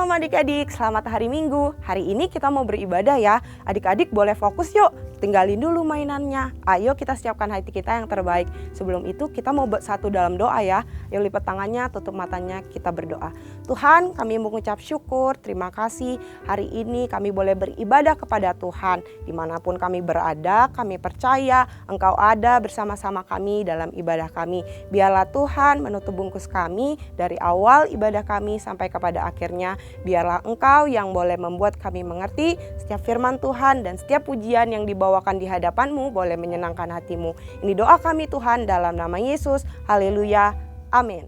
Shalom adik-adik, selamat hari Minggu. Hari ini kita mau beribadah ya. Adik-adik boleh fokus yuk, tinggalin dulu mainannya. Ayo kita siapkan hati kita yang terbaik. Sebelum itu kita mau bersatu dalam doa ya. Yuk lipat tangannya, tutup matanya, kita berdoa. Tuhan, kami mengucap syukur, terima kasih. Hari ini kami boleh beribadah kepada Tuhan. Dimanapun kami berada, kami percaya Engkau ada bersama-sama kami dalam ibadah kami. Biarlah Tuhan menutup bungkus kami dari awal ibadah kami sampai kepada akhirnya. Biarlah Engkau yang boleh membuat kami mengerti setiap firman Tuhan dan setiap pujian yang dibawakan di hadapan-Mu boleh menyenangkan hati-Mu. Ini doa kami Tuhan dalam nama Yesus. Haleluya. Amin.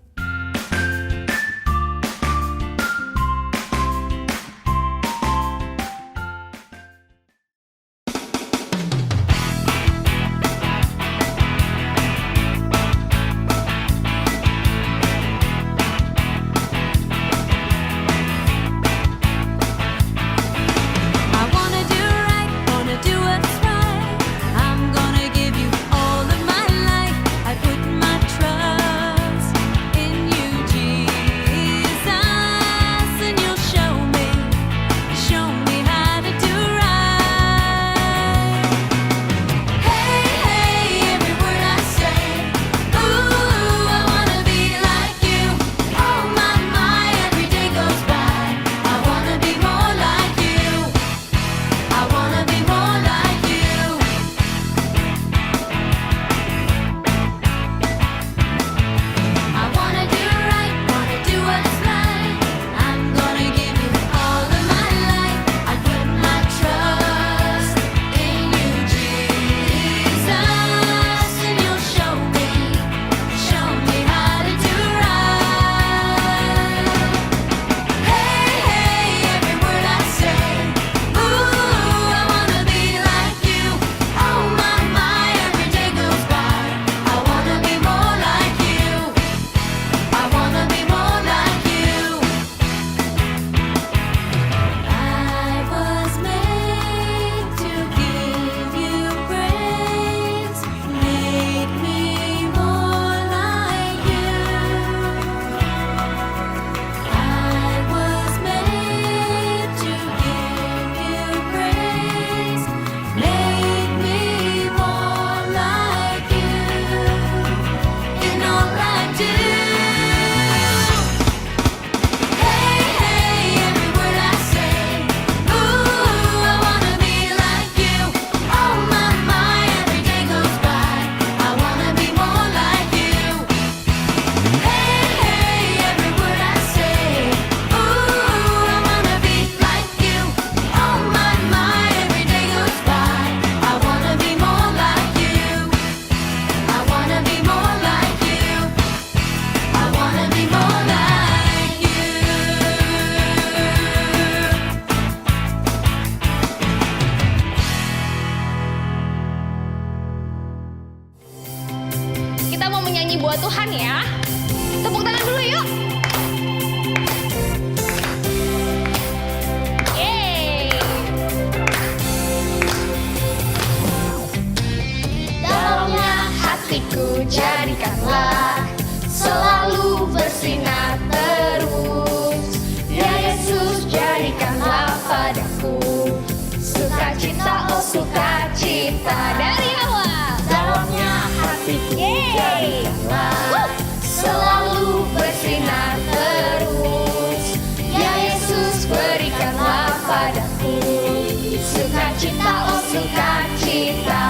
Buat Tuhan ya. Tepuk tangan dulu yuk. Yeay. Dalamnya hatiku jadikanlah selalu bersinar terus. Ya Yesus jadikanlah padaku sukacita, oh sukacita dari awal. Dalamnya hatiku jadikanlah selalu bersinar terus. Ya Yesus berikanlah padaku sukacita, oh sukacita.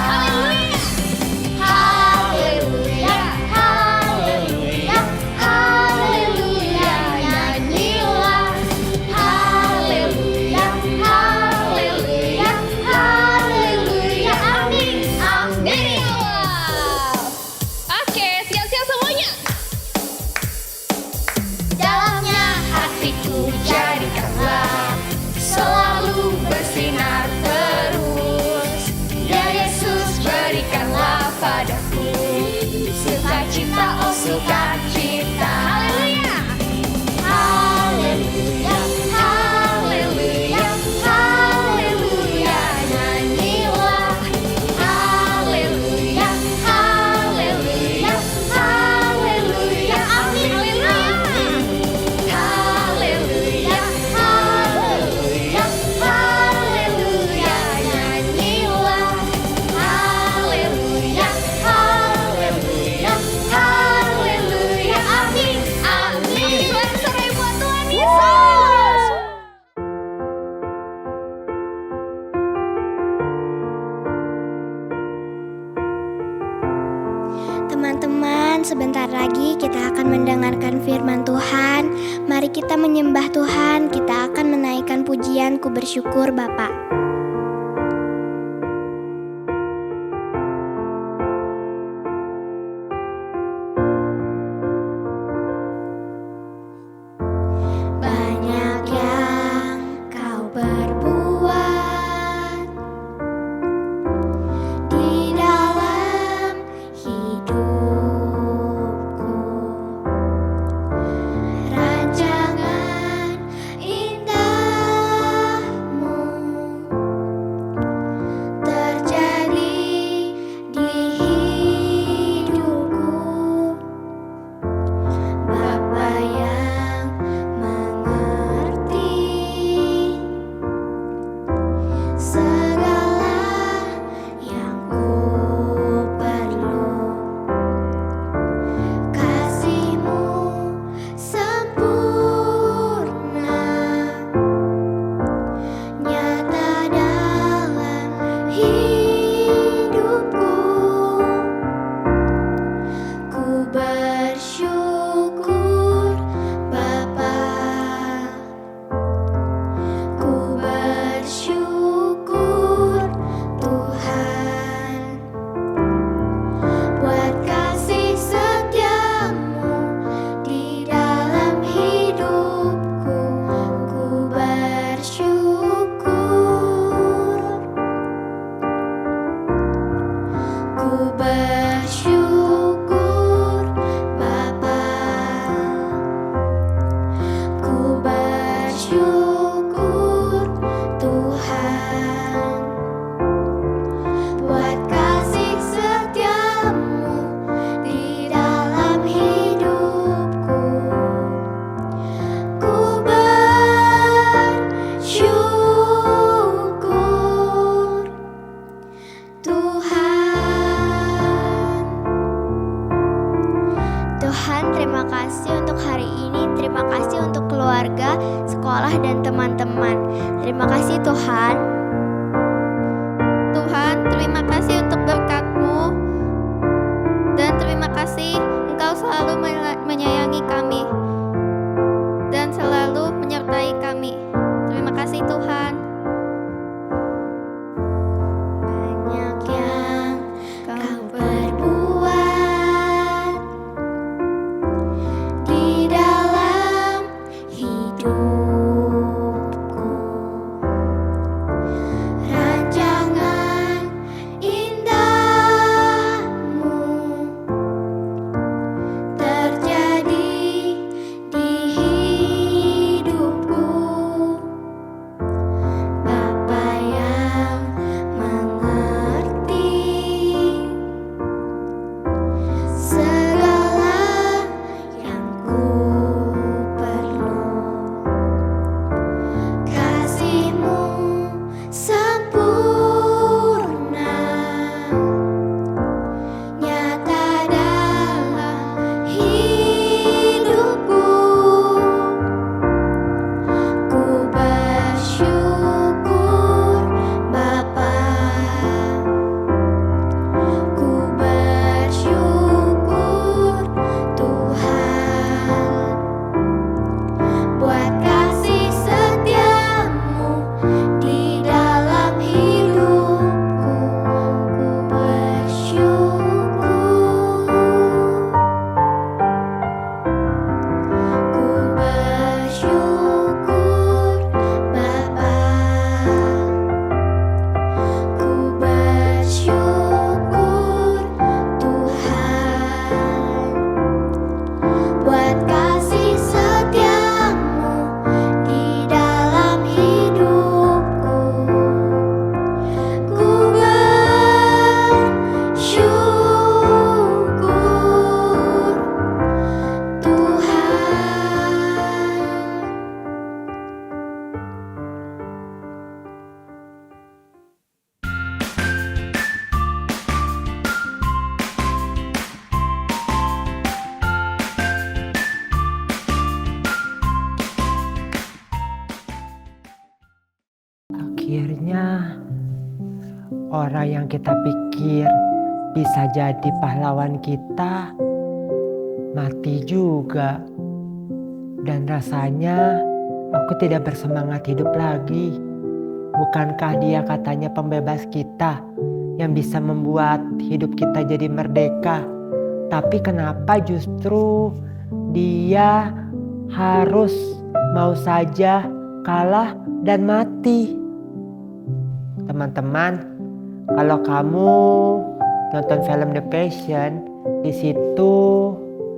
Haleluya, haleluya, haleluya, nyanyilah. Haleluya, haleluya, haleluya, amin, amin. Oke, siap-siap semuanya. Dalamnya hatiku jadikanlah selalu bersinar terus. Ya Yesus berikanlah padaku sukacita, oh sukacita. Haleluya. Haleluya, haleluya, haleluya, nyanyilah. Haleluya, haleluya, haleluya, amin, haleluya. Haleluya, haleluya. Teman-teman, sebentar lagi kita akan mendengarkan firman Tuhan. Mari kita menyembah Tuhan, kita akan menaikkan pujian Ku Bersyukur Bapa. Banyak yang Kau perbuat di dalam hidupku, rancangan indahmu terjadi di hidupku. Bapa yang mengerti segala yang ku perlu, kasih-Mu sempurna nyata dalam hidupku. Ku bersyukur Bapa, ku bersyukur Tuhan, buat kasih setia-Mu di dalam hidupku. Ku bersyukur, ku bersyukur Bapa, ku bersyukur Tuhan, buat kasih setia-Mu di dalam hidupku. Ku bersyukur Tuhan. Tuhan, terima kasih untuk hari ini. Terima kasih untuk keluarga, sekolah, dan teman-teman. Terima kasih Tuhan. Tuhan, terima kasih untuk berkat-Mu, dan terima kasih Engkau selalu menyayangi kami dan selalu menyertai kami. Terima kasih Tuhan. Banyak yang Kau perbuat di dalam hidupku, rancangan indahmu terjadi di hidupku. Bapa yang mengerti segala yang ku perlu, kasih-Mu sempurna nyata dalam hidupku. Ku bersyukur Bapa, ku bersyukur Tuhan, buat kasih setia-Mu di dalam hidupku. Ku bersyukur, ku bersyukur Bapa, ku bersyukur Tuhan, buat kasih setia-Mu di dalam hidupku. Ku bersyukur Akhirnya orang yang kita pikir bisa jadi pahlawan kita mati juga. Dan rasanya aku tidak bersemangat hidup lagi. Bukankah dia katanya pembebas kita yang bisa membuat hidup kita jadi merdeka? Tapi kenapa justru dia harus mau saja kalah dan mati? Teman-teman, kalau kamu nonton film The Passion, di situ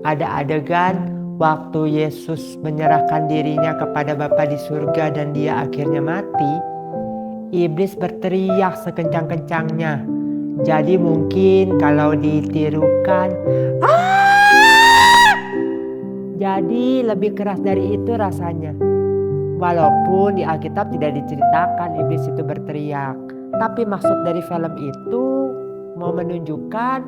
ada adegan waktu Yesus menyerahkan dirinya kepada Bapa di surga dan dia akhirnya mati. Iblis berteriak sekencang-kencangnya. Jadi mungkin kalau ditirukan, jadi lebih keras dari itu rasanya. Walaupun di Alkitab tidak diceritakan iblis itu berteriak. Tapi maksud dari film itu mau menunjukkan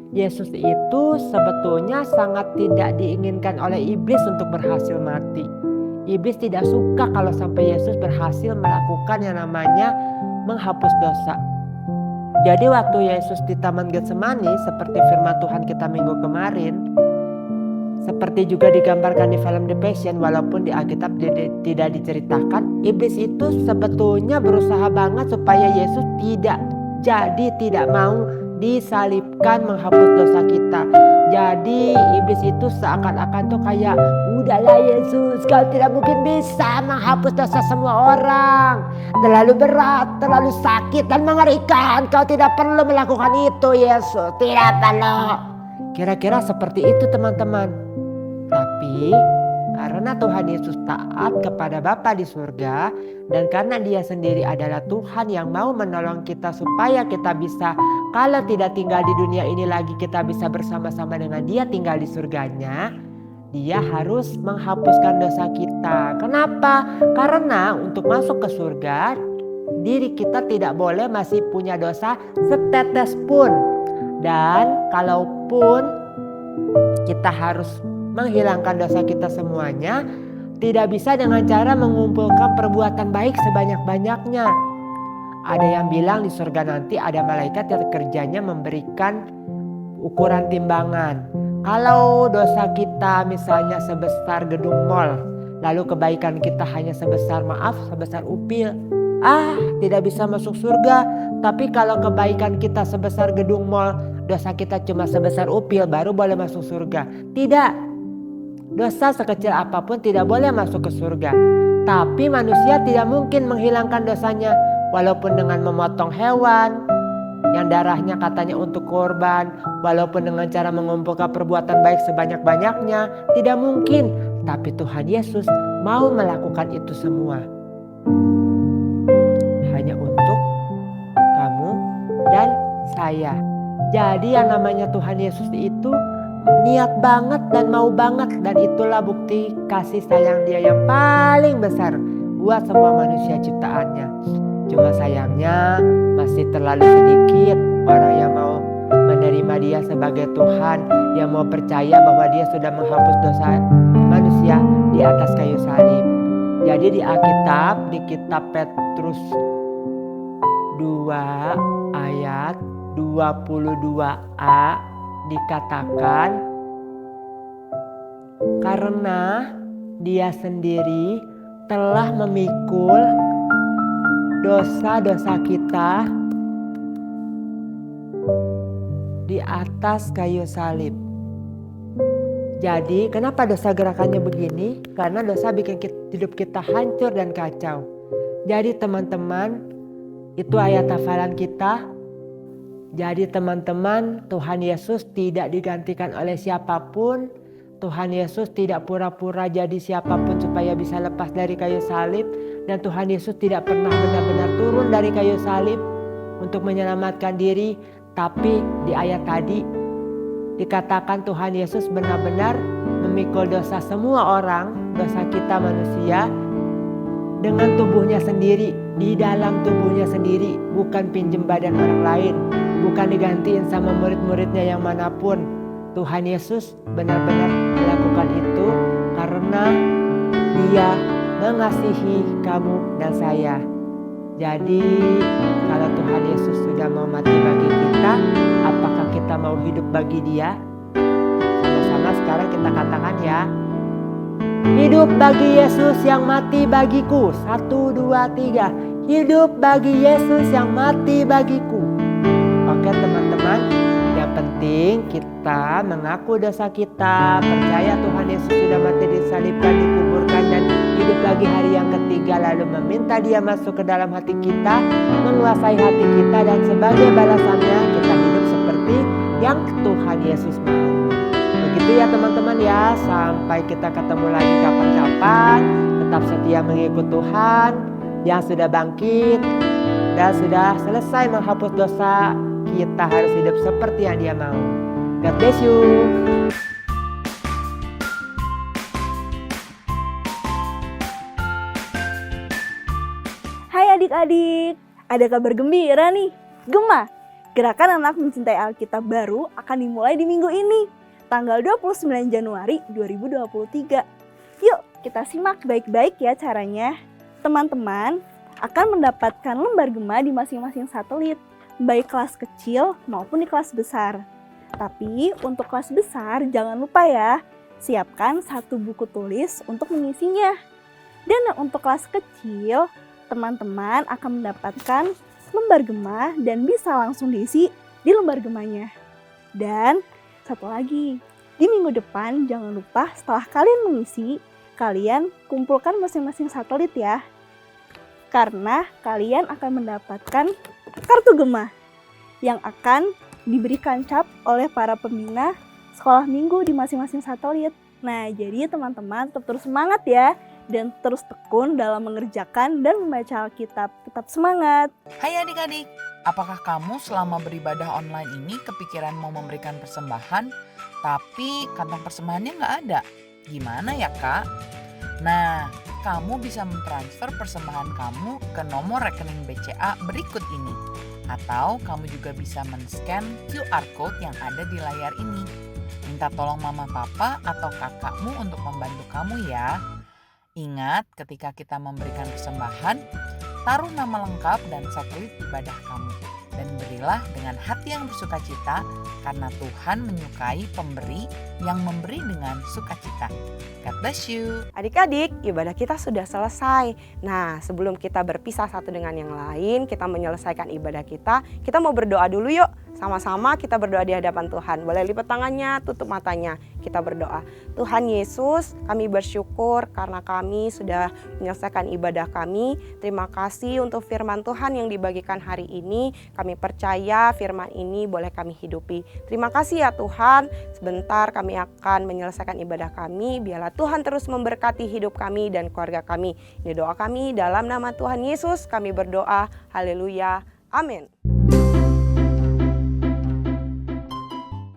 Yesus itu sebetulnya sangat tidak diinginkan oleh iblis untuk berhasil mati. Iblis tidak suka kalau sampai Yesus berhasil melakukan yang namanya menghapus dosa. Jadi waktu Yesus di Taman Getsemani seperti firman Tuhan kita minggu kemarin, seperti juga digambarkan di film The Passion, walaupun di Alkitab tidak diceritakan, iblis itu sebetulnya berusaha banget supaya Yesus tidak mau disalibkan menghapus dosa kita. Jadi iblis itu seakan-akan tuh kayak, udahlah Yesus, kau tidak mungkin bisa menghapus dosa semua orang. Terlalu berat, terlalu sakit dan mengerikan. Kau tidak perlu melakukan itu Yesus, tidak perlu. Kira-kira seperti itu teman-teman. Tapi karena Tuhan Yesus taat kepada Bapa di surga, dan karena dia sendiri adalah Tuhan yang mau menolong kita supaya kita bisa, kalau tidak tinggal di dunia ini lagi, kita bisa bersama-sama dengan dia tinggal di surganya. Dia harus menghapuskan dosa kita. Kenapa? Karena untuk masuk ke surga, diri kita tidak boleh masih punya dosa setetes pun. Dan kalaupun kita harus menghilangkan dosa kita semuanya, tidak bisa dengan cara mengumpulkan perbuatan baik sebanyak-banyaknya. Ada yang bilang di surga nanti ada malaikat yang kerjanya memberikan ukuran timbangan. Kalau dosa kita misalnya sebesar gedung mall, lalu kebaikan kita hanya sebesar upil, tidak bisa masuk surga. Tapi kalau kebaikan kita sebesar gedung mall, dosa kita cuma sebesar upil, baru boleh masuk surga. Tidak. Dosa sekecil apapun tidak boleh masuk ke surga. Tapi manusia tidak mungkin menghilangkan dosanya. Walaupun dengan memotong hewan yang darahnya katanya untuk korban, walaupun dengan cara mengumpulkan perbuatan baik sebanyak-banyaknya, tidak mungkin. Tapi Tuhan Yesus mau melakukan itu semua. Hanya untuk kamu dan saya. Jadi yang namanya Tuhan Yesus itu niat banget dan mau banget, dan itulah bukti kasih sayang dia yang paling besar buat semua manusia ciptaannya. Cuma sayangnya masih terlalu sedikit orang yang mau menerima dia sebagai Tuhan, yang mau percaya bahwa dia sudah menghapus dosa manusia di atas kayu salib. Jadi di Alkitab, di kitab Petrus 2 ayat 22a dikatakan, karena dia sendiri telah memikul dosa-dosa kita di atas kayu salib. Jadi kenapa dosa gerakannya begini? Karena dosa bikin hidup kita hancur dan kacau. Jadi teman-teman, itu ayat hafalan kita. Jadi teman-teman, Tuhan Yesus tidak digantikan oleh siapapun. Tuhan Yesus tidak pura-pura jadi siapapun supaya bisa lepas dari kayu salib. Dan Tuhan Yesus tidak pernah benar-benar turun dari kayu salib untuk menyelamatkan diri. Tapi di ayat tadi dikatakan Tuhan Yesus benar-benar memikul dosa semua orang, dosa kita manusia, dengan tubuhnya sendiri, di dalam tubuhnya sendiri, bukan pinjem badan orang lain, bukan digantiin sama murid-muridnya yang manapun. Tuhan Yesus benar-benar melakukan itu karena dia mengasihi kamu dan saya. Jadi kalau Tuhan Yesus sudah mau mati bagi kita, apakah kita kita mau hidup bagi Dia? Sama-sama sekarang kita katakan ya. Hidup bagi Yesus yang mati bagiku. 1, 2, 3. Hidup bagi Yesus yang mati bagiku. Oke teman-teman, yang penting kita mengaku dosa kita, percaya Tuhan Yesus sudah mati, disalibkan, dikuburkan, dan hidup lagi hari yang ketiga, lalu meminta Dia masuk ke dalam hati kita, menguasai hati kita, dan sebagai balasannya kita hidup seperti yang Tuhan Yesus mau. Begitu ya teman-teman ya, sampai kita ketemu lagi kapan-kapan. Tetap setia mengikut Tuhan yang sudah bangkit dan sudah selesai menghapus dosa. Kita harus hidup seperti yang Dia mau. God bless you. Hai adik-adik, ada kabar gembira nih. Gema, Gerakan Anak Mencintai Alkitab baru akan dimulai di minggu ini, tanggal 29 Januari 2023. Yuk, kita simak baik-baik ya caranya. Teman-teman akan mendapatkan lembar gema di masing-masing satelit, baik kelas kecil maupun di kelas besar. Tapi untuk kelas besar jangan lupa ya, siapkan 1 buku tulis untuk mengisinya. Dan untuk kelas kecil, teman-teman akan mendapatkan lembar gema dan bisa langsung diisi di lembar gemanya. Dan satu lagi, di minggu depan jangan lupa setelah kalian mengisi, kalian kumpulkan masing-masing satelit ya. Karena kalian akan mendapatkan kartu gema yang akan diberikan cap oleh para pembina sekolah minggu di masing-masing satelit. Nah, jadi teman-teman tetap terus semangat ya, dan terus tekun dalam mengerjakan dan membaca Alkitab. Tetap semangat! Hai adik-adik, apakah kamu selama beribadah online ini kepikiran mau memberikan persembahan, tapi kantong persembahannya nggak ada? Gimana ya kak? Nah, kamu bisa mentransfer persembahan kamu ke nomor rekening BCA berikut ini. Atau kamu juga bisa men-scan QR Code yang ada di layar ini. Minta tolong mama papa atau kakakmu untuk membantu kamu ya. Ingat, ketika kita memberikan persembahan, taruh nama lengkap dan satelit ibadah kamu. Dan berilah dengan hati yang bersukacita, karena Tuhan menyukai pemberi yang memberi dengan sukacita. God bless you. Adik-adik, ibadah kita sudah selesai. Nah, sebelum kita berpisah satu dengan yang lain, kita menyelesaikan ibadah kita mau berdoa dulu yuk. Sama-sama kita berdoa di hadapan Tuhan. Boleh lipat tangannya, tutup matanya. Kita berdoa. Tuhan Yesus, kami bersyukur karena kami sudah menyelesaikan ibadah kami. Terima kasih untuk firman Tuhan yang dibagikan hari ini. Kami percaya firman ini boleh kami hidupi. Terima kasih ya Tuhan. Sebentar kami akan menyelesaikan ibadah kami. Biarlah Tuhan terus memberkati hidup kami dan keluarga kami. Ini doa kami dalam nama Tuhan Yesus. Kami berdoa. Haleluya. Amin.